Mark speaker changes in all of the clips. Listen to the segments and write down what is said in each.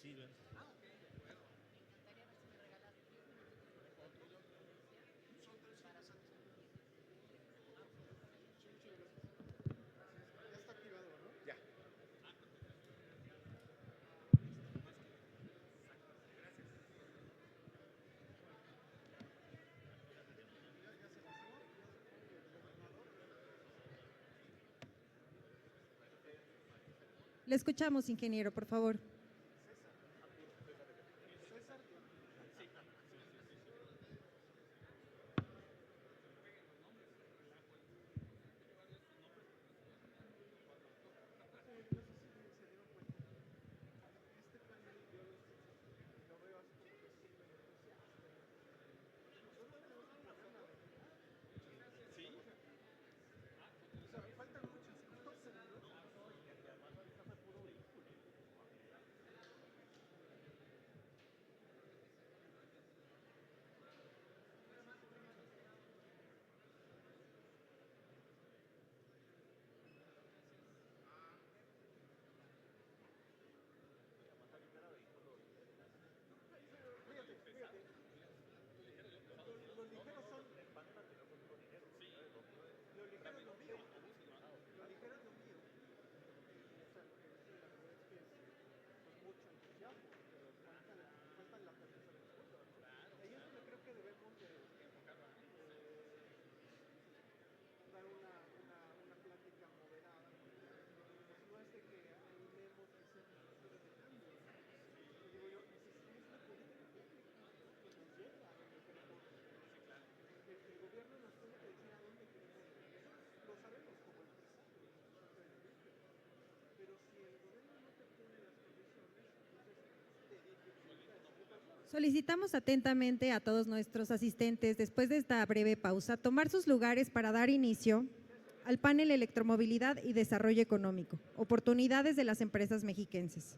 Speaker 1: sirven.
Speaker 2: Ya está activado, ¿no?
Speaker 1: Ya.
Speaker 3: Le escuchamos, ingeniero, por favor. Solicitamos atentamente a todos nuestros asistentes, después de esta breve pausa, tomar sus lugares para dar inicio al panel Electromovilidad y Desarrollo Económico, oportunidades de las empresas mexiquenses.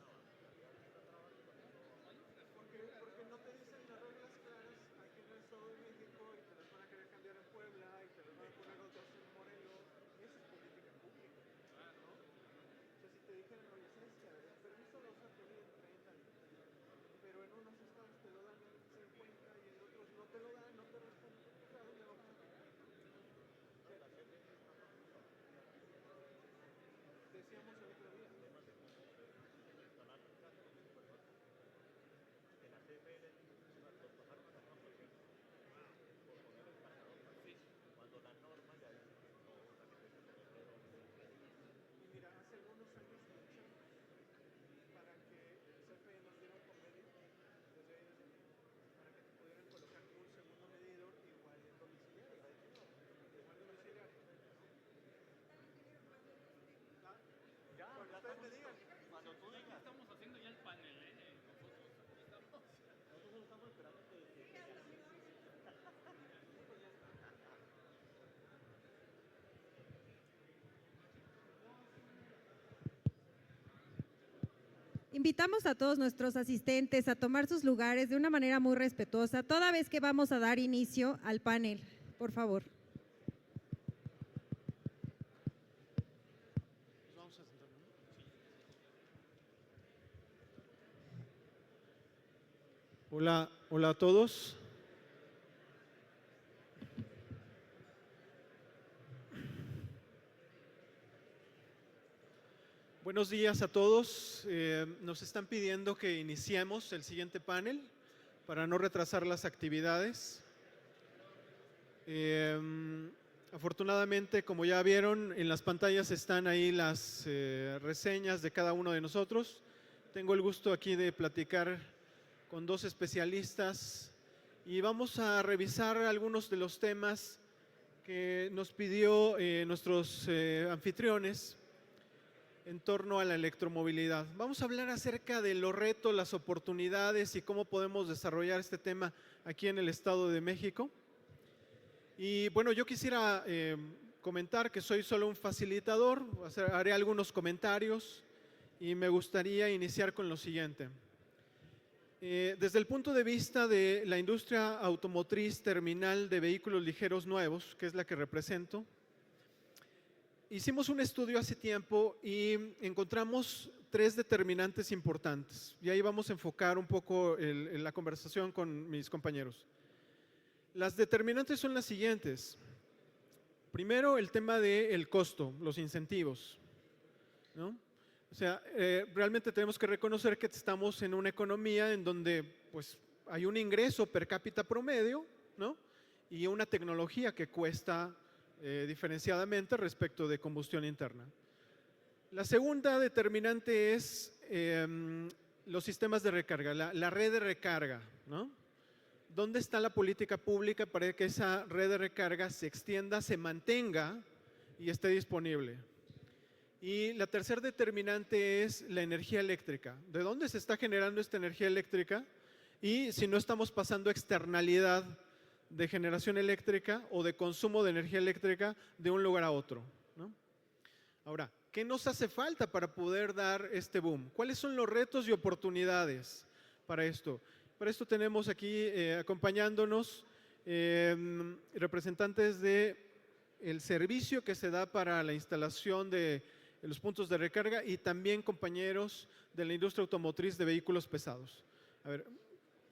Speaker 3: Invitamos a todos nuestros asistentes a tomar sus lugares de una manera muy respetuosa, toda vez que vamos a dar inicio al panel. Por favor.
Speaker 2: Hola, hola a todos. Buenos días a todos. Nos están pidiendo que iniciemos el siguiente panel para no retrasar las actividades. Afortunadamente, como ya vieron, en las pantallas están ahí las reseñas de cada uno de nosotros. Tengo el gusto aquí de platicar con dos especialistas y vamos a revisar algunos de los temas que nos pidió nuestros anfitriones en torno a la electromovilidad. Vamos a hablar acerca de los retos, las oportunidades y cómo podemos desarrollar este tema aquí en el Estado de México. Y bueno, yo quisiera comentar que soy solo un facilitador, haré algunos comentarios y me gustaría iniciar con lo siguiente. Desde el punto de vista de la industria automotriz terminal de vehículos ligeros nuevos, que es la que represento, hicimos un estudio hace tiempo y encontramos 3 determinantes importantes. Y ahí vamos a enfocar un poco la conversación con mis compañeros. Las determinantes son las siguientes. Primero, el tema del costo, los incentivos, ¿no? O sea, realmente tenemos que reconocer que estamos en una economía en donde pues, hay un ingreso per cápita promedio, ¿no? Y una tecnología que cuesta diferenciadamente respecto de combustión interna. La segunda determinante es los sistemas de recarga, la red de recarga, ¿no? ¿Dónde está la política pública para que esa red de recarga se extienda, se mantenga y esté disponible? Y la tercera determinante es la energía eléctrica. ¿De dónde se está generando esta energía eléctrica? Y si no estamos pasando externalidad de generación eléctrica o de consumo de energía eléctrica de un lugar a otro, ¿no? Ahora, ¿qué nos hace falta para poder dar este boom? ¿Cuáles son los retos y oportunidades para esto? Para esto tenemos aquí acompañándonos representantes del servicio que se da para la instalación de los puntos de recarga y también compañeros de la industria automotriz de vehículos pesados. A ver,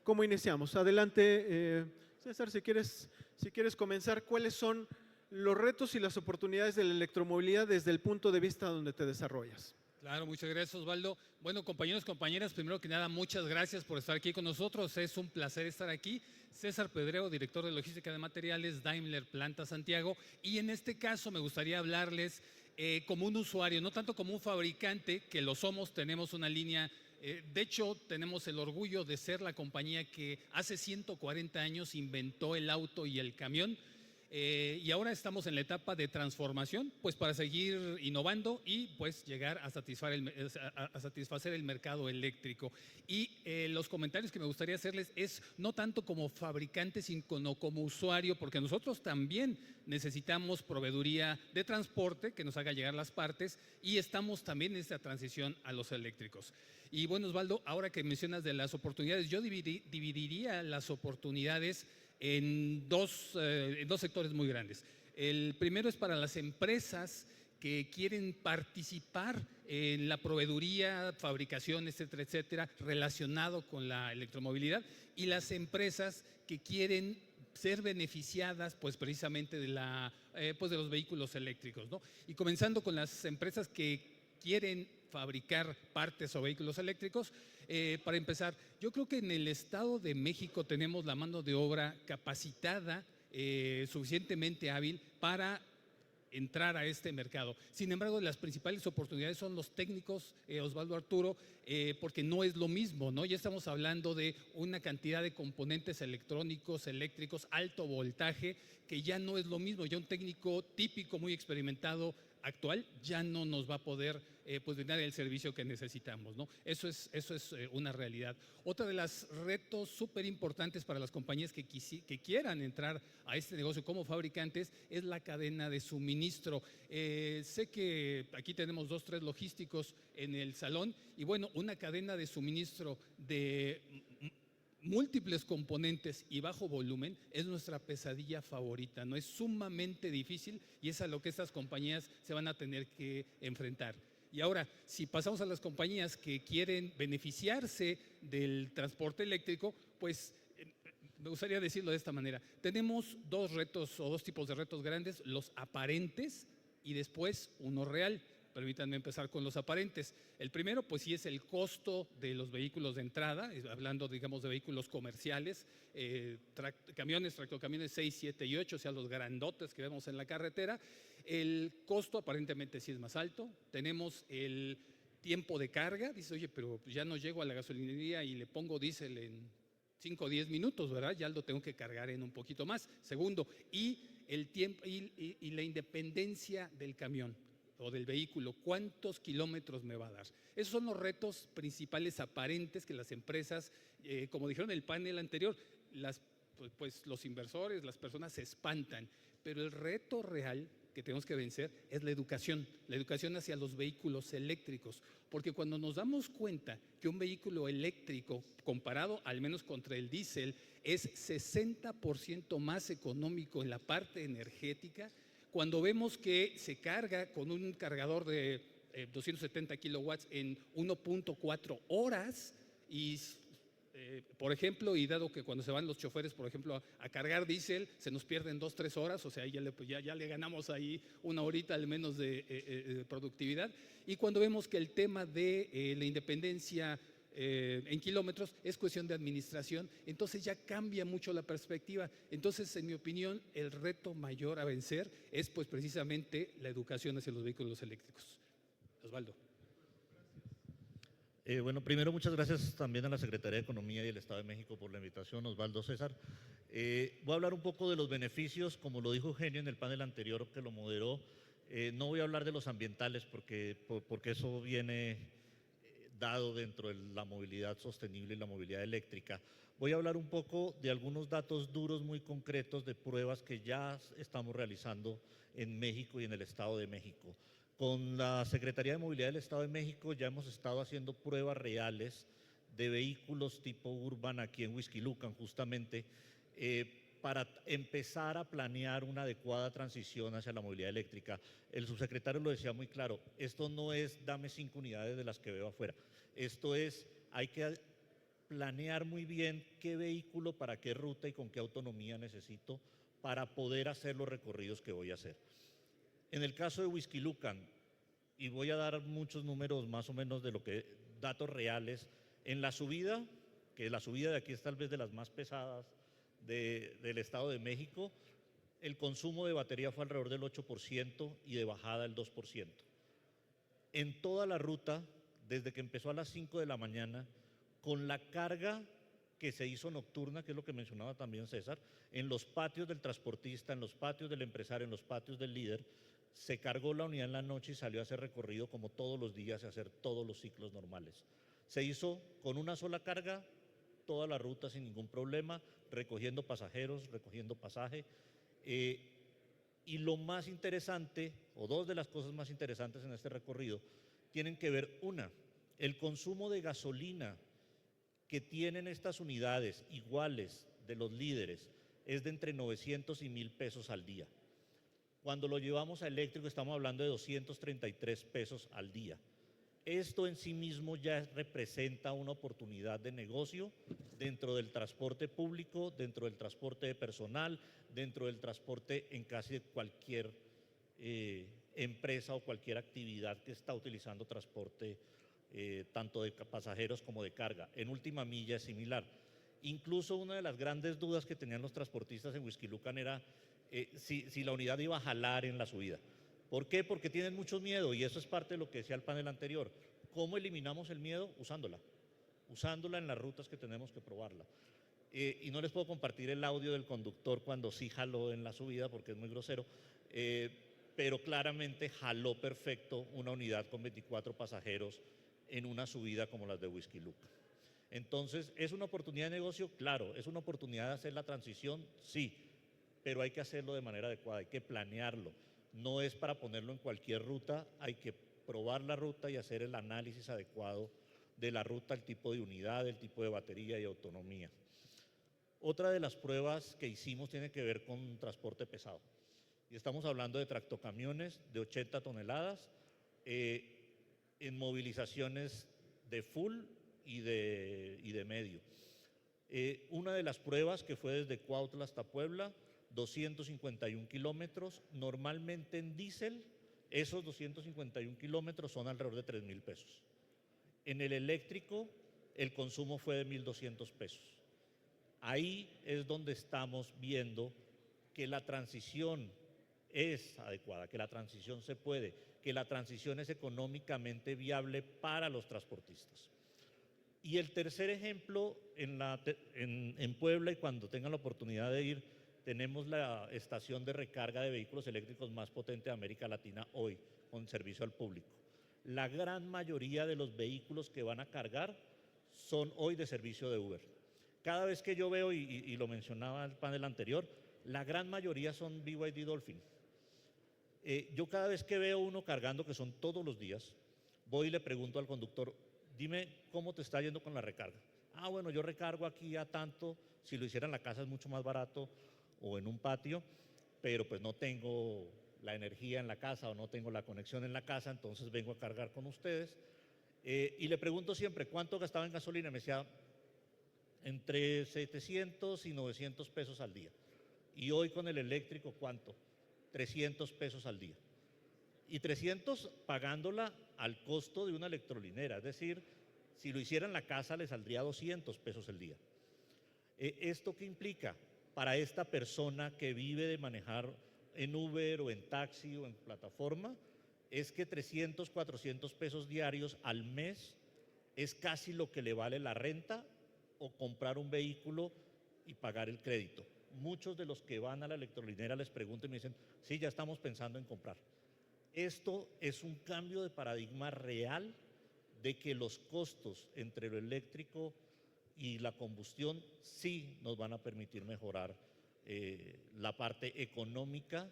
Speaker 2: ¿cómo iniciamos? Adelante, César, si quieres comenzar, ¿cuáles son los retos y las oportunidades de la electromovilidad desde el punto de vista donde te desarrollas?
Speaker 1: Claro, muchas gracias, Osvaldo. Bueno, compañeros, compañeras, primero que nada, muchas gracias por estar aquí con nosotros. Es un placer estar aquí. César Pedrero, director de logística de materiales, Daimler Planta Santiago. Y en este caso me gustaría hablarles como un usuario, no tanto como un fabricante, que lo somos, tenemos una línea. De hecho, tenemos el orgullo de ser la compañía que hace 140 años inventó el auto y el camión. Y ahora estamos en la etapa de transformación, pues para seguir innovando y pues llegar a satisfacer el mercado eléctrico. Y los comentarios que me gustaría hacerles es no tanto como fabricante, sino como usuario, porque nosotros también necesitamos proveeduría de transporte que nos haga llegar las partes y estamos también en esta transición a los eléctricos. Y bueno, Osvaldo, ahora que mencionas de las oportunidades, yo dividiría las oportunidades en dos sectores muy grandes. El primero es para las empresas que quieren participar en la proveeduría, fabricación, etcétera, etcétera, relacionado con la electromovilidad, y las empresas que quieren ser beneficiadas pues precisamente de los vehículos eléctricos, ¿no? Y comenzando con las empresas que quieren fabricar partes o vehículos eléctricos. Para empezar, yo creo que en el Estado de México tenemos la mano de obra capacitada, suficientemente hábil para entrar a este mercado. Sin embargo, las principales oportunidades son los técnicos, Osvaldo, Arturo, porque no es lo mismo, ¿no? Ya estamos hablando de una cantidad de componentes electrónicos, eléctricos, alto voltaje, que ya no es lo mismo. Ya un técnico típico, muy experimentado, actual, ya no nos va a poder brindar el servicio que necesitamos, ¿no? Eso es una realidad. Otra de los retos súper importantes para las compañías que quieran entrar a este negocio como fabricantes es la cadena de suministro. Sé que aquí tenemos 2, 3 logísticos en el salón y bueno, una cadena de suministro de múltiples componentes y bajo volumen es nuestra pesadilla favorita, ¿no? Es sumamente difícil y es a lo que estas compañías se van a tener que enfrentar. Y ahora, si pasamos a las compañías que quieren beneficiarse del transporte eléctrico, pues me gustaría decirlo de esta manera. Tenemos 2 retos o 2 tipos de retos grandes, los aparentes y después uno real. Permítanme empezar con los aparentes. El primero, pues sí, es el costo de los vehículos de entrada, hablando, digamos, de vehículos comerciales, camiones, tractocamiones 6, 7 y 8, o sea, los grandotes que vemos en la carretera. El costo aparentemente sí es más alto. Tenemos el tiempo de carga. Dice, oye, pero ya no llego a la gasolinería y le pongo diésel en 5 o 10 minutos, ¿verdad? Ya lo tengo que cargar en un poquito más. Segundo, y el tiempo y la independencia del camión o del vehículo, ¿cuántos kilómetros me va a dar? Esos son los retos principales aparentes que las empresas, como dijeron en el panel anterior, pues los inversores, las personas se espantan, pero el reto real que tenemos que vencer es la educación hacia los vehículos eléctricos, porque cuando nos damos cuenta que un vehículo eléctrico, comparado al menos contra el diésel, es 60% más económico en la parte energética, cuando vemos que se carga con un cargador de 270 kilowatts en 1.4 horas y por ejemplo, y dado que cuando se van los choferes, por ejemplo, a cargar diésel, se nos pierden 2-3 horas, o sea, ya le ganamos ahí una horita al menos de productividad. Y cuando vemos que el tema de la independencia en kilómetros es cuestión de administración, entonces ya cambia mucho la perspectiva. Entonces, en mi opinión, el reto mayor a vencer es pues precisamente la educación hacia los vehículos eléctricos. Osvaldo.
Speaker 4: Bueno, primero muchas gracias también a la Secretaría de Economía y el Estado de México por la invitación, Osvaldo, César. Voy a hablar un poco de los beneficios, como lo dijo Eugenio en el panel anterior que lo moderó. No voy a hablar de los ambientales porque eso viene dado dentro de la movilidad sostenible y la movilidad eléctrica. Voy a hablar un poco de algunos datos duros muy concretos de pruebas que ya estamos realizando en México y en el Estado de México. Con la Secretaría de Movilidad del Estado de México ya hemos estado haciendo pruebas reales de vehículos tipo urban aquí en Huixquilucan, justamente, para empezar a planear una adecuada transición hacia la movilidad eléctrica. El subsecretario lo decía muy claro, esto no es dame 5 unidades de las que veo afuera, esto es, hay que planear muy bien qué vehículo, para qué ruta y con qué autonomía necesito para poder hacer los recorridos que voy a hacer. En el caso de Huixquilucan, y voy a dar muchos números más o menos de lo que, datos reales, en la subida, que la subida de aquí es tal vez de las más pesadas del Estado de México, el consumo de batería fue alrededor del 8% y de bajada el 2%. En toda la ruta, desde que empezó a las 5 de la mañana, con la carga que se hizo nocturna, que es lo que mencionaba también César, en los patios del transportista, en los patios del empresario, en los patios del líder, se cargó la unidad en la noche y salió a hacer recorrido como todos los días, a hacer todos los ciclos normales. Se hizo con una sola carga toda la ruta sin ningún problema, recogiendo pasajeros, recogiendo pasaje. Y lo más interesante, o dos de las cosas más interesantes en este recorrido, tienen que ver, una, el consumo de gasolina que tienen estas unidades iguales de los líderes es de entre 900 y 1,000 pesos al día. Cuando lo llevamos a eléctrico estamos hablando de 233 pesos al día. Esto en sí mismo ya representa una oportunidad de negocio dentro del transporte público, dentro del transporte de personal, dentro del transporte en casi cualquier empresa o cualquier actividad que está utilizando transporte tanto de pasajeros como de carga. En última milla es similar. Incluso una de las grandes dudas que tenían los transportistas en Huixquilucan era si la unidad iba a jalar en la subida. ¿Por qué? Porque tienen mucho miedo y eso es parte de lo que decía el panel anterior. ¿Cómo eliminamos el miedo? Usándola en las rutas que tenemos que probarla. Y no les puedo compartir el audio del conductor cuando sí jaló en la subida porque es muy grosero, pero claramente jaló perfecto una unidad con 24 pasajeros en una subida como las de Huixquilucan. Entonces, ¿es una oportunidad de negocio? Claro. ¿Es una oportunidad de hacer la transición? Sí, pero hay que hacerlo de manera adecuada, hay que planearlo. No es para ponerlo en cualquier ruta, hay que probar la ruta y hacer el análisis adecuado de la ruta, el tipo de unidad, el tipo de batería y autonomía. Otra de las pruebas que hicimos tiene que ver con transporte pesado. Y estamos hablando de tractocamiones de 80 toneladas en movilizaciones de full y de medio. Una de las pruebas que fue desde Cuautla hasta Puebla, 251 kilómetros, normalmente en diésel, esos 251 kilómetros son alrededor de 3,000 pesos. En el eléctrico, el consumo fue de 1,200 pesos. Ahí es donde estamos viendo que la transición es adecuada, que la transición se puede, que la transición es económicamente viable para los transportistas. Y el tercer ejemplo, en Puebla, y cuando tengan la oportunidad de ir, tenemos la estación de recarga de vehículos eléctricos más potente de América Latina hoy, con servicio al público. La gran mayoría de los vehículos que van a cargar son hoy de servicio de Uber. Cada vez que yo veo, y lo mencionaba el panel anterior, la gran mayoría son BYD Dolphin. Yo cada vez que veo uno cargando, que son todos los días, voy y le pregunto al conductor, dime cómo te está yendo con la recarga. Ah, bueno, yo recargo aquí a tanto, si lo hiciera en la casa es mucho más barato o en un patio, pero pues no tengo la energía en la casa o no tengo la conexión en la casa, entonces vengo a cargar con ustedes. Y le pregunto siempre, ¿cuánto gastaba en gasolina? Me decía, entre 700 y 900 pesos al día. Y hoy con el eléctrico, ¿cuánto? 300 pesos al día. Y 300 pagándola al costo de una electrolinera, es decir, si lo hiciera en la casa le saldría 200 pesos el día. ¿Esto qué implica? Para esta persona que vive de manejar en Uber o en taxi o en plataforma, es que 300, 400 pesos diarios al mes es casi lo que le vale la renta o comprar un vehículo y pagar el crédito. Muchos de los que van a la electrolinera les pregunto y me dicen, sí, ya estamos pensando en comprar. Esto es un cambio de paradigma real de que los costos entre lo eléctrico y la combustión sí nos van a permitir mejorar la parte económica,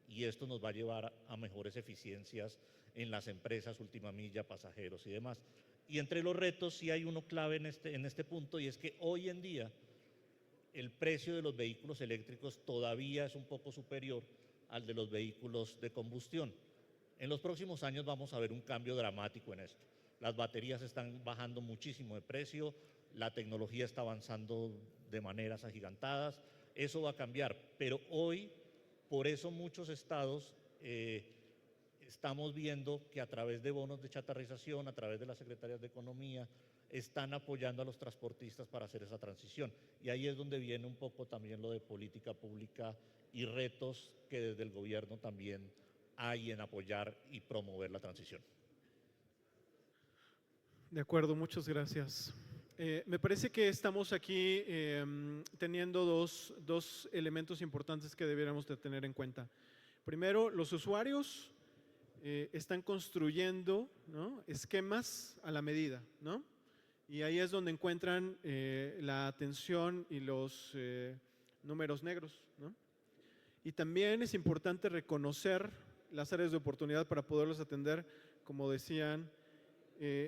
Speaker 4: y esto nos va a llevar a mejores eficiencias en las empresas, última milla, pasajeros y demás. Y entre los retos sí hay uno clave en este punto, y es que hoy en día el precio de los vehículos eléctricos todavía es un poco superior al de los vehículos de combustión. En los próximos años vamos a ver un cambio dramático en esto. Las baterías están bajando muchísimo de precio, la tecnología está avanzando de maneras agigantadas, eso va a cambiar, pero hoy, por eso muchos estados estamos viendo que a través de bonos de chatarrización, a través de las secretarías de Economía, están apoyando a los transportistas para hacer esa transición. Y ahí es donde viene un poco también lo de política pública y retos que desde el gobierno también hay en apoyar y promover la transición.
Speaker 2: De acuerdo, muchas gracias. Me parece que estamos aquí teniendo dos elementos importantes que debiéramos de tener en cuenta. Primero, los usuarios están construyendo, ¿no?, esquemas a la medida, ¿no? Y ahí es donde encuentran la atención y los números negros, ¿no? Y también es importante reconocer las áreas de oportunidad para poderlos atender. Como decían,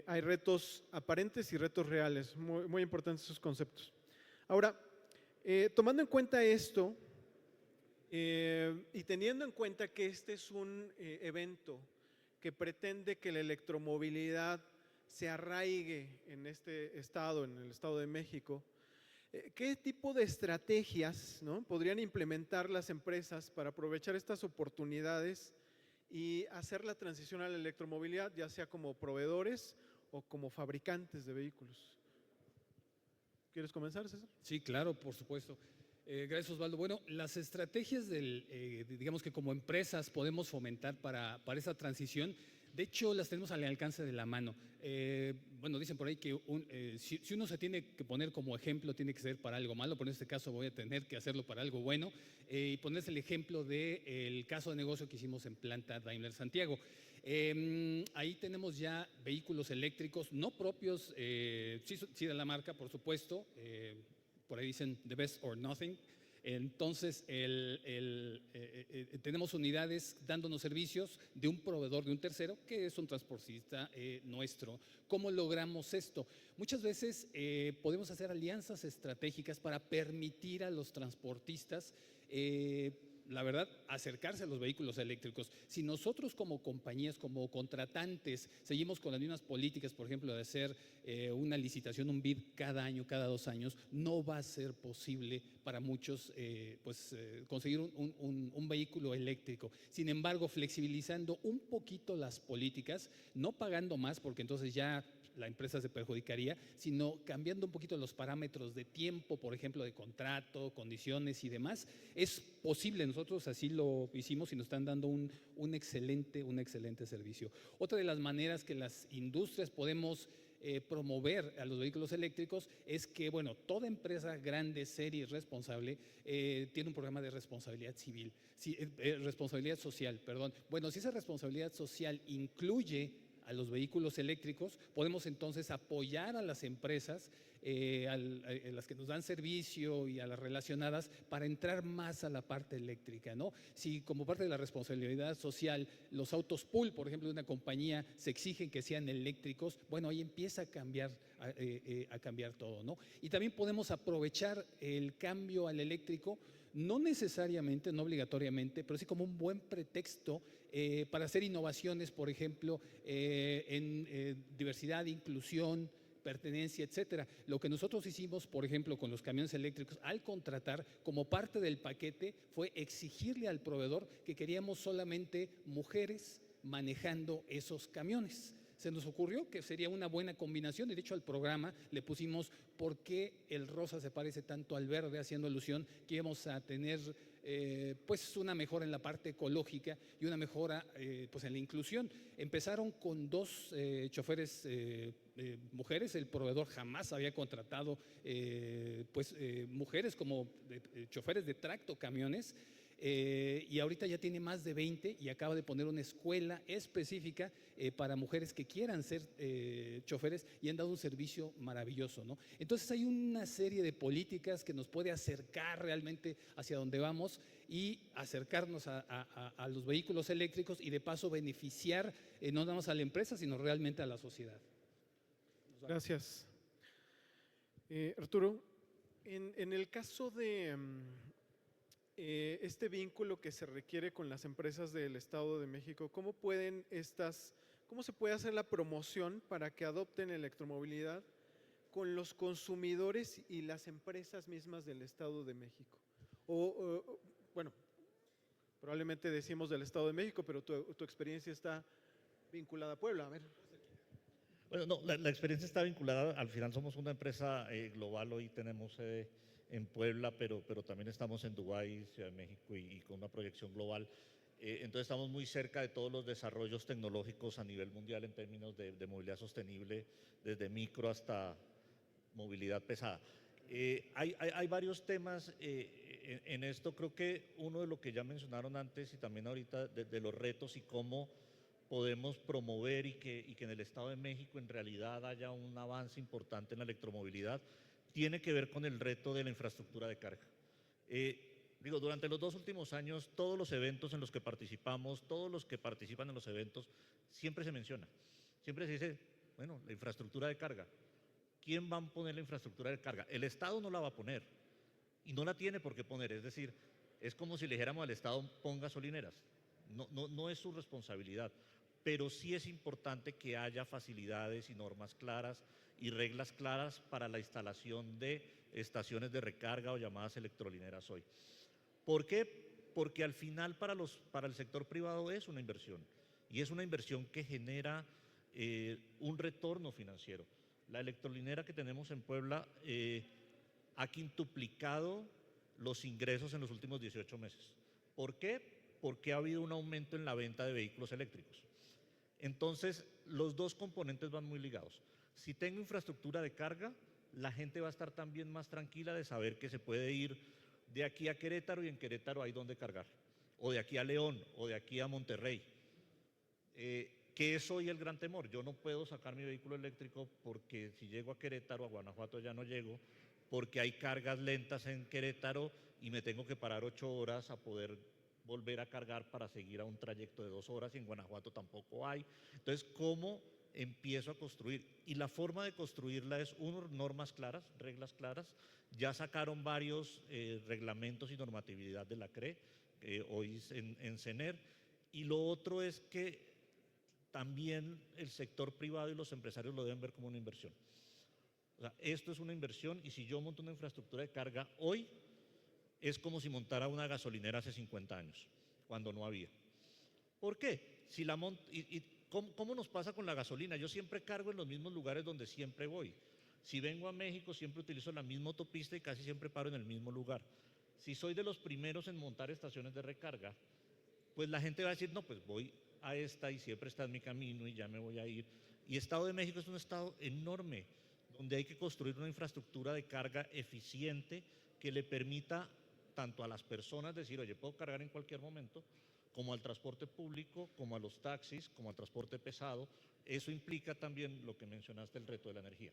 Speaker 2: hay retos aparentes y retos reales, muy importantes esos conceptos. Ahora, tomando en cuenta esto y teniendo en cuenta que este es un evento que pretende que la electromovilidad se arraigue en este estado, en el Estado de México, ¿qué tipo de estrategias, ¿no?, podrían implementar las empresas para aprovechar estas oportunidades y hacer la transición a la electromovilidad, ya sea como proveedores o como fabricantes de vehículos? ¿Quieres comenzar, César?
Speaker 1: Sí, claro, por supuesto. Gracias, Osvaldo. Bueno, las estrategias digamos que como empresas podemos fomentar para esa transición, de hecho las tenemos al alcance de la mano. Bueno, dicen por ahí que si uno se tiene que poner como ejemplo, tiene que ser para algo malo, pero en este caso voy a tener que hacerlo para algo bueno, y ponerse el ejemplo del caso de negocio que hicimos en planta Daimler Santiago. Ahí tenemos ya vehículos eléctricos, no propios, sí de la marca, por supuesto, por ahí dicen the best or nothing. Entonces, tenemos unidades dándonos servicios de un proveedor, de un tercero, que es un transportista nuestro. ¿Cómo logramos esto? Muchas veces podemos hacer alianzas estratégicas para permitir a los transportistas la verdad, acercarse a los vehículos eléctricos. Si nosotros como compañías, como contratantes, seguimos con las mismas políticas, por ejemplo, de hacer una licitación, un bid cada año, cada 2 años, no va a ser posible para muchos conseguir un vehículo eléctrico. Sin embargo, flexibilizando un poquito las políticas, no pagando más, porque entonces ya la empresa se perjudicaría, sino cambiando un poquito los parámetros de tiempo, por ejemplo, de contrato, condiciones y demás, es posible. Nosotros así lo hicimos y nos están dando un excelente servicio. Otra de las maneras que las industrias podemos promover a los vehículos eléctricos es que, bueno, toda empresa grande, seria y responsable tiene un programa de responsabilidad civil, responsabilidad social, perdón. Bueno, si esa responsabilidad social incluye a los vehículos eléctricos, podemos entonces apoyar a las empresas, a las que nos dan servicio y a las relacionadas, para entrar más a la parte eléctrica, ¿no? Si como parte de la responsabilidad social los autos pool, por ejemplo, de una compañía se exigen que sean eléctricos, bueno, ahí empieza a cambiar todo, ¿no? Y también podemos aprovechar el cambio al eléctrico no necesariamente, no obligatoriamente, pero sí como un buen pretexto para hacer innovaciones, por ejemplo, en diversidad, inclusión, pertenencia, etcétera. Lo que nosotros hicimos, por ejemplo, con los camiones eléctricos, al contratar, como parte del paquete, fue exigirle al proveedor que queríamos solamente mujeres manejando esos camiones. Se nos ocurrió que sería una buena combinación, y de hecho al programa le pusimos ¿por qué el rosa se parece tanto al verde?, haciendo alusión que íbamos a tener pues una mejora en la parte ecológica y una mejora pues en la inclusión. Empezaron con 2 choferes mujeres, el proveedor jamás había contratado mujeres como choferes de tracto camiones. Y ahorita ya tiene más de 20 y acaba de poner una escuela específica para mujeres que quieran ser choferes, y han dado un servicio maravilloso, ¿no? Entonces hay una serie de políticas que nos puede acercar realmente hacia donde vamos y acercarnos a los vehículos eléctricos, y de paso beneficiar no nada más a la empresa, sino realmente a la sociedad.
Speaker 2: Gracias. Arturo, en el caso de este vínculo que se requiere con las empresas del Estado de México, ¿cómo se puede hacer la promoción para que adopten electromovilidad con los consumidores y las empresas mismas del Estado de México? Bueno, probablemente decimos del Estado de México, pero tu experiencia está vinculada a Puebla. A ver.
Speaker 4: Bueno, no, la experiencia está vinculada, al final somos una empresa global, hoy tenemos sede en Puebla, pero también estamos en Dubái, Ciudad de México y con una proyección global. Entonces estamos muy cerca de todos los desarrollos tecnológicos a nivel mundial en términos de movilidad sostenible, desde micro hasta movilidad pesada. Hay varios temas en esto. Creo que uno de lo que ya mencionaron antes y también ahorita de los retos y cómo podemos promover y que en el Estado de México en realidad haya un avance importante en la electromovilidad, tiene que ver con el reto de la infraestructura de carga. Durante los 2 últimos años, todos los eventos en los que participamos, todos los que participan en los eventos, siempre se menciona, siempre se dice, bueno, la infraestructura de carga. ¿Quién va a poner la infraestructura de carga? El Estado no la va a poner y no la tiene por qué poner. Es decir, es como si le dijéramos al Estado, pon gasolineras. No es su responsabilidad, pero sí es importante que haya facilidades y normas claras y reglas claras para la instalación de estaciones de recarga o llamadas electrolineras hoy. ¿Por qué? Porque al final para el sector privado es una inversión, y es una inversión que genera un retorno financiero. La electrolinera que tenemos en Puebla ha quintuplicado los ingresos en los últimos 18 meses. ¿Por qué? Porque ha habido un aumento en la venta de vehículos eléctricos. Entonces, los 2 componentes van muy ligados. Si tengo infraestructura de carga, la gente va a estar también más tranquila de saber que se puede ir de aquí a Querétaro y en Querétaro hay donde cargar, o de aquí a León, o de aquí a Monterrey. Que es hoy el gran temor. Yo no puedo sacar mi vehículo eléctrico porque si llego a Querétaro, a Guanajuato ya no llego, porque hay cargas lentas en Querétaro y me tengo que parar 8 horas a poder volver a cargar para seguir a un trayecto de 2 horas, y en Guanajuato tampoco hay. Entonces, ¿cómo empiezo a construir? Y la forma de construirla es, uno, normas claras, reglas claras. Ya sacaron varios reglamentos y normatividad de la CRE, hoy en CENER. Y lo otro es que también el sector privado y los empresarios lo deben ver como una inversión. O sea, esto es una inversión, y si yo monto una infraestructura de carga hoy, es como si montara una gasolinera hace 50 años, cuando no había. ¿Por qué? ¿Cómo nos pasa con la gasolina? Yo siempre cargo en los mismos lugares donde siempre voy. Si vengo a México, siempre utilizo la misma autopista y casi siempre paro en el mismo lugar. Si soy de los primeros en montar estaciones de recarga, pues la gente va a decir, no, pues voy a esta y siempre está en mi camino y ya me voy a ir. Y Estado de México es un estado enorme, donde hay que construir una infraestructura de carga eficiente que le permita tanto a las personas decir, oye, puedo cargar en cualquier momento, como al transporte público, como a los taxis, como al transporte pesado. Eso implica también lo que mencionaste, el reto de la energía.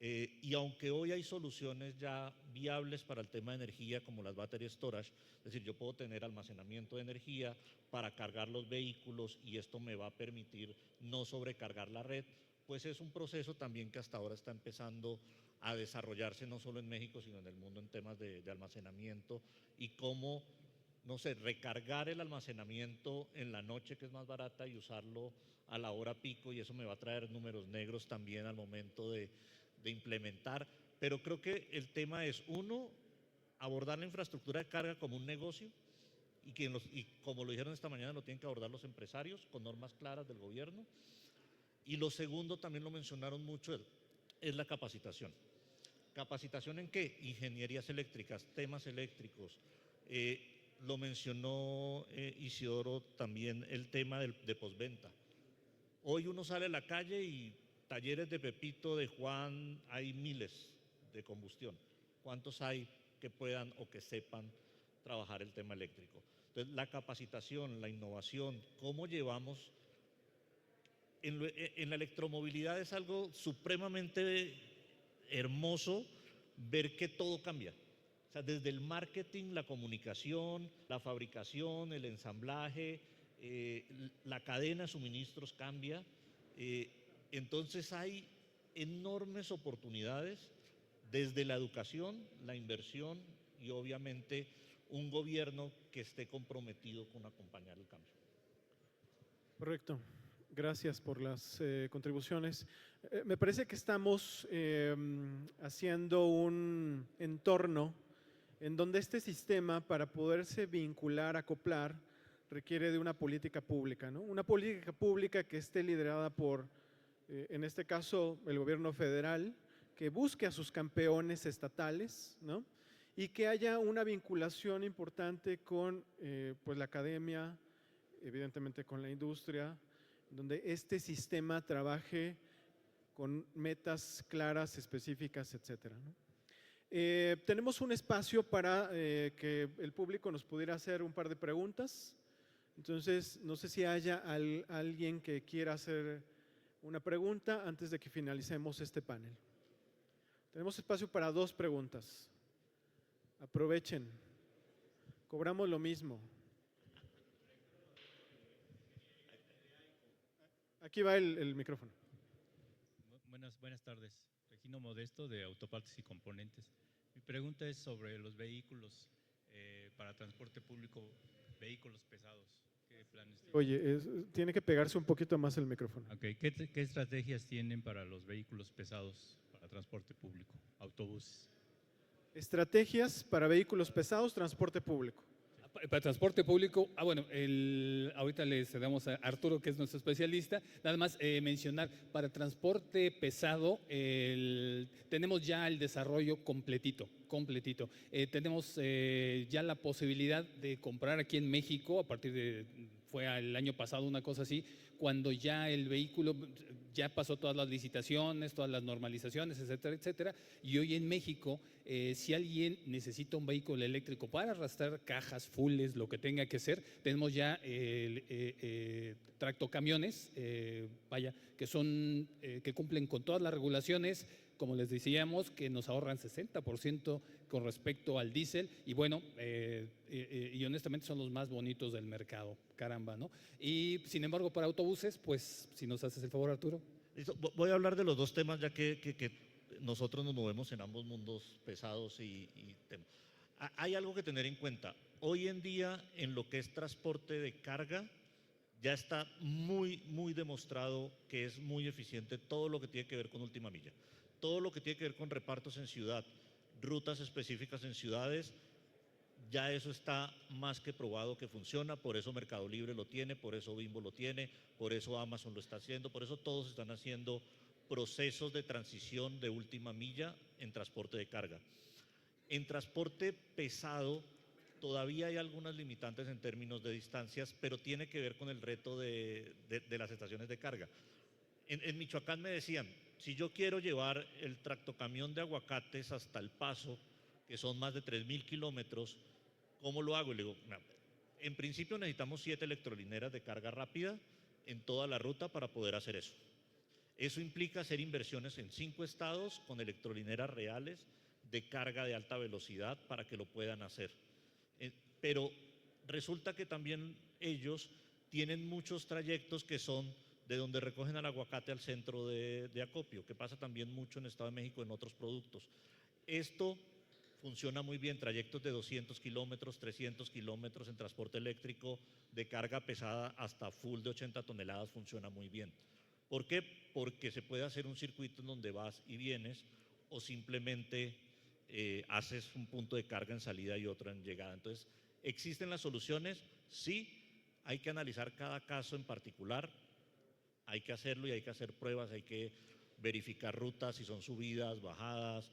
Speaker 4: Y aunque hoy hay soluciones ya viables para el tema de energía, como las battery storage, es decir, yo puedo tener almacenamiento de energía para cargar los vehículos y esto me va a permitir no sobrecargar la red, pues es un proceso también que hasta ahora está empezando a desarrollarse no solo en México, sino en el mundo en temas de almacenamiento y cómo, no sé, recargar el almacenamiento en la noche, que es más barata, y usarlo a la hora pico, y eso me va a traer números negros también al momento de implementar. Pero creo que el tema es, uno, abordar la infraestructura de carga como un negocio, y como lo dijeron esta mañana, lo tienen que abordar los empresarios con normas claras del gobierno. Y lo segundo, también lo mencionaron mucho, es la capacitación. ¿Capacitación en qué? Ingenierías eléctricas, temas eléctricos. Lo mencionó Isidoro también, el tema de postventa. Hoy uno sale a la calle y talleres de Pepito, de Juan, hay miles de combustión. ¿Cuántos hay que puedan o que sepan trabajar el tema eléctrico? Entonces, la capacitación, la innovación, cómo llevamos… En la electromovilidad es algo supremamente hermoso ver que todo cambia. O sea, desde el marketing, la comunicación, la fabricación, el ensamblaje, la cadena de suministros cambia. Entonces hay enormes oportunidades desde la educación, la inversión y obviamente un gobierno que esté comprometido con acompañar el cambio.
Speaker 2: Correcto. Gracias por las contribuciones. Me parece que estamos haciendo un entorno en donde este sistema, para poderse vincular, acoplar, requiere de una política pública, ¿no? Una política pública que esté liderada por, en este caso, el gobierno federal, que busque a sus campeones estatales, ¿no? Y que haya una vinculación importante con pues la academia, evidentemente con la industria, donde este sistema trabaje con metas claras, específicas, etcétera, ¿no? Tenemos un espacio para que el público nos pudiera hacer un par de preguntas. Entonces, no sé si haya alguien que quiera hacer una pregunta antes de que finalicemos este panel. Tenemos espacio para 2 preguntas. Aprovechen. Cobramos lo mismo. Aquí va el micrófono.
Speaker 5: Buenas tardes. Regino Modesto, de Autopartes y Componentes. Mi pregunta es sobre los vehículos para transporte público, vehículos pesados. ¿Qué planes tienen?
Speaker 2: Oye, tiene que pegarse un poquito más el micrófono.
Speaker 5: Okay. ¿Qué estrategias tienen para los vehículos pesados para transporte público, autobuses?
Speaker 2: Estrategias para vehículos pesados, transporte público.
Speaker 1: Para transporte público, bueno, ahorita le cedemos a Arturo, que es nuestro especialista. Nada más mencionar, para transporte pesado, tenemos ya el desarrollo completito. Tenemos ya la posibilidad de comprar aquí en México, fue el año pasado una cosa así, cuando ya el vehículo ya pasó todas las licitaciones, todas las normalizaciones, etcétera, etcétera. Y hoy en México, si alguien necesita un vehículo eléctrico para arrastrar cajas, fulles, lo que tenga que ser, tenemos ya tractocamiones, que cumplen con todas las regulaciones, como les decíamos, que nos ahorran 60% con respecto al diésel, y bueno, y honestamente son los más bonitos del mercado, caramba, ¿no? Y sin embargo, para autobuses, pues, si nos haces el favor, Arturo.
Speaker 4: Listo. Voy a hablar de los dos temas, ya que nosotros nos movemos en ambos mundos pesados y temas. Hay algo que tener en cuenta. Hoy en día, en lo que es transporte de carga, ya está muy demostrado que es muy eficiente todo lo que tiene que ver con última milla. Todo lo que tiene que ver con repartos en ciudad, rutas específicas en ciudades, ya eso está más que probado que funciona. Por eso Mercado Libre lo tiene, por eso Bimbo lo tiene, por eso Amazon lo está haciendo, por eso todos están haciendo procesos de transición de última milla en transporte de carga. En transporte pesado todavía hay algunas limitantes en términos de distancias, pero tiene que ver con el reto de las estaciones de carga. En Michoacán me decían, si yo quiero llevar el tractocamión de aguacates hasta El Paso, que son más de 3.000 kilómetros, ¿cómo lo hago? Y le digo, en principio necesitamos 7 electrolineras de carga rápida en toda la ruta para poder hacer eso. Eso implica hacer inversiones en 5 estados con electrolineras reales de carga de alta velocidad para que lo puedan hacer. Pero resulta que también ellos tienen muchos trayectos que son de donde recogen el aguacate al centro de acopio, que pasa también mucho en el Estado de México en otros productos. Esto funciona muy bien, trayectos de 200 kilómetros, 300 kilómetros en transporte eléctrico, de carga pesada hasta full de 80 toneladas funciona muy bien. ¿Por qué? Porque se puede hacer un circuito en donde vas y vienes o simplemente haces un punto de carga en salida y otro en llegada. Entonces, ¿existen las soluciones? Sí, hay que analizar cada caso en particular, hay que hacerlo y hay que hacer pruebas, hay que verificar rutas, si son subidas, bajadas,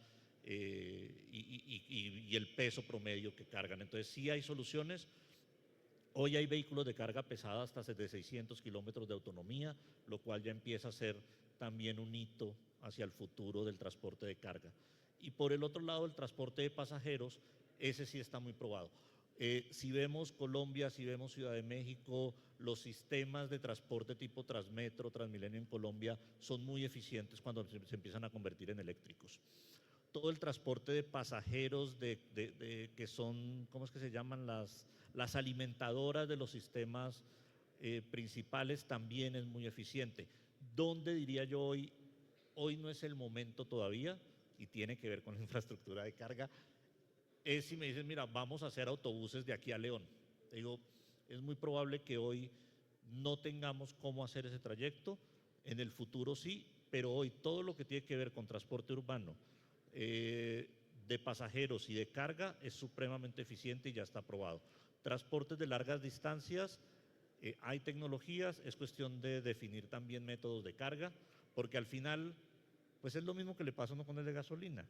Speaker 4: y el peso promedio que cargan. Entonces, sí hay soluciones. Hoy hay vehículos de carga pesada hasta de 600 kilómetros de autonomía, lo cual ya empieza a ser también un hito hacia el futuro del transporte de carga. Y por el otro lado, el transporte de pasajeros, ese sí está muy probado. Si vemos Colombia, si vemos Ciudad de México, los sistemas de transporte tipo Transmetro, Transmilenio en Colombia son muy eficientes cuando se empiezan a convertir en eléctricos. Todo el transporte de pasajeros que son, ¿cómo es que se llaman? Las alimentadoras de los sistemas principales también es muy eficiente. ¿Dónde diría yo hoy? Hoy no es el momento todavía y tiene que ver con la infraestructura de carga. Es si me dicen, mira, vamos a hacer autobuses de aquí a León. Te digo, es muy probable que hoy no tengamos cómo hacer ese trayecto, en el futuro sí, pero hoy todo lo que tiene que ver con transporte urbano, de pasajeros y de carga es supremamente eficiente y ya está aprobado. Transportes de largas distancias, hay tecnologías, es cuestión de definir también métodos de carga, porque al final, pues es lo mismo que le pasa a uno con el de gasolina.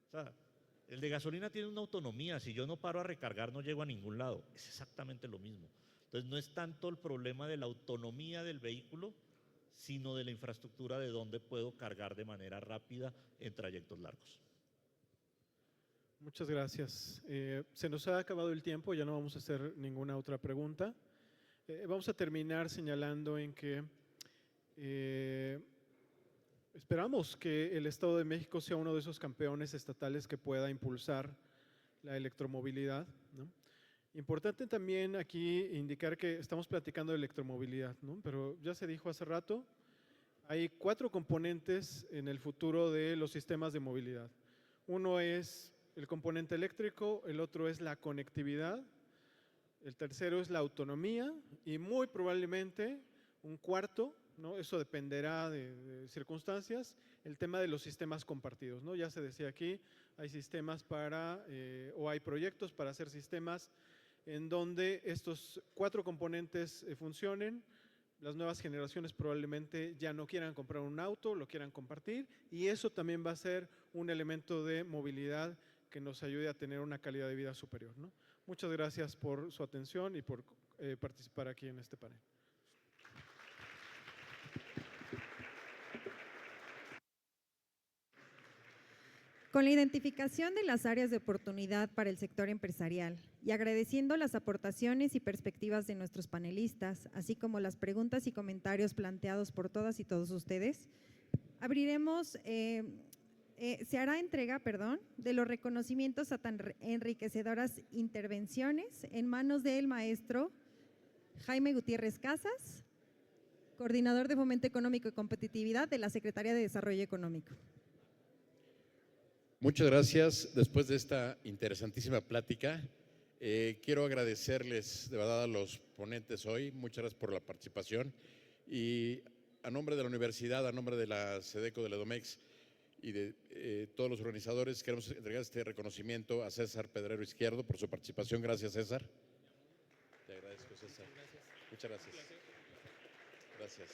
Speaker 4: O sea, el de gasolina tiene una autonomía, si yo no paro a recargar no llego a ningún lado, es exactamente lo mismo. Entonces no es tanto el problema de la autonomía del vehículo, sino de la infraestructura de dónde puedo cargar de manera rápida en trayectos largos.
Speaker 2: Muchas gracias. Se nos ha acabado el tiempo, ya no vamos a hacer ninguna otra pregunta. Vamos a terminar señalando en que esperamos que el Estado de México sea uno de esos campeones estatales que pueda impulsar la electromovilidad, ¿no? Importante también aquí indicar que estamos platicando de electromovilidad, ¿no? Pero ya se dijo hace rato, hay 4 componentes en el futuro de los sistemas de movilidad. Uno es el componente eléctrico, el otro es la conectividad, el tercero es la autonomía y muy probablemente un cuarto, ¿no? Eso dependerá de circunstancias, el tema de los sistemas compartidos, ¿no? Ya se decía aquí, hay sistemas para, o hay proyectos para hacer sistemas en donde estos 4 componentes funcionen. Las nuevas generaciones probablemente ya no quieran comprar un auto, lo quieran compartir y eso también va a ser un elemento de movilidad que nos ayude a tener una calidad de vida superior, ¿no? Muchas gracias por su atención y por participar aquí en este panel.
Speaker 3: Con la identificación de las áreas de oportunidad para el sector empresarial y agradeciendo las aportaciones y perspectivas de nuestros panelistas, así como las preguntas y comentarios planteados por todas y todos ustedes, abriremos, se hará entrega, de los reconocimientos a tan enriquecedoras intervenciones en manos del maestro Jaime Gutiérrez Casas, coordinador de Fomento Económico y Competitividad de la Secretaría de Desarrollo Económico.
Speaker 6: Muchas gracias. Después de esta interesantísima plática, quiero agradecerles de verdad a los ponentes hoy. Muchas gracias por la participación. Y a nombre de la universidad, a nombre de la SEDECO, de la EDOMEX y de todos los organizadores, queremos entregar este reconocimiento a César Pedrero Izquierdo por su participación. Gracias, César. Te agradezco, César. Muchas gracias. Gracias.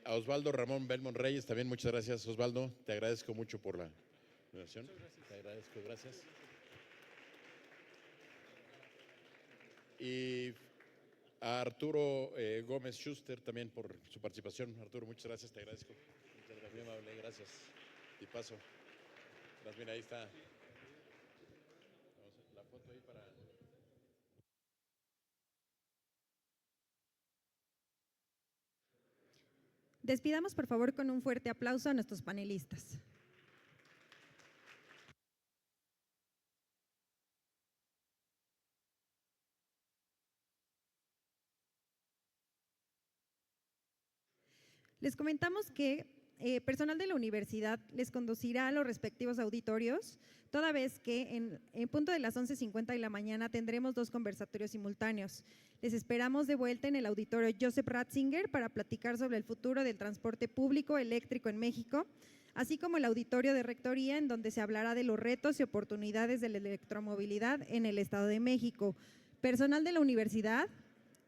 Speaker 6: A Osvaldo Ramón Belmont Reyes, también muchas gracias, Osvaldo. Te agradezco mucho por la donación. Te agradezco, gracias. Y a Arturo Gómez Schuster también por su participación. Arturo, muchas gracias, te agradezco. Muchas gracias, muy amable, gracias. Y paso. Mira, ahí está. La foto ahí para…
Speaker 3: Despidamos, por favor, con un fuerte aplauso a nuestros panelistas. Les comentamos que personal de la universidad les conducirá a los respectivos auditorios, toda vez que en punto de las 11:50 de la mañana tendremos 2 conversatorios simultáneos. Les esperamos de vuelta en el auditorio Joseph Ratzinger para platicar sobre el futuro del transporte público eléctrico en México, así como el auditorio de Rectoría, en donde se hablará de los retos y oportunidades de la electromovilidad en el Estado de México. Personal de la universidad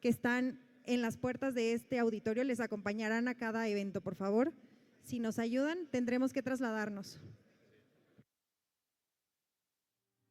Speaker 3: que están en las puertas de este auditorio les acompañarán a cada evento, por favor. Si nos ayudan, tendremos que trasladarnos.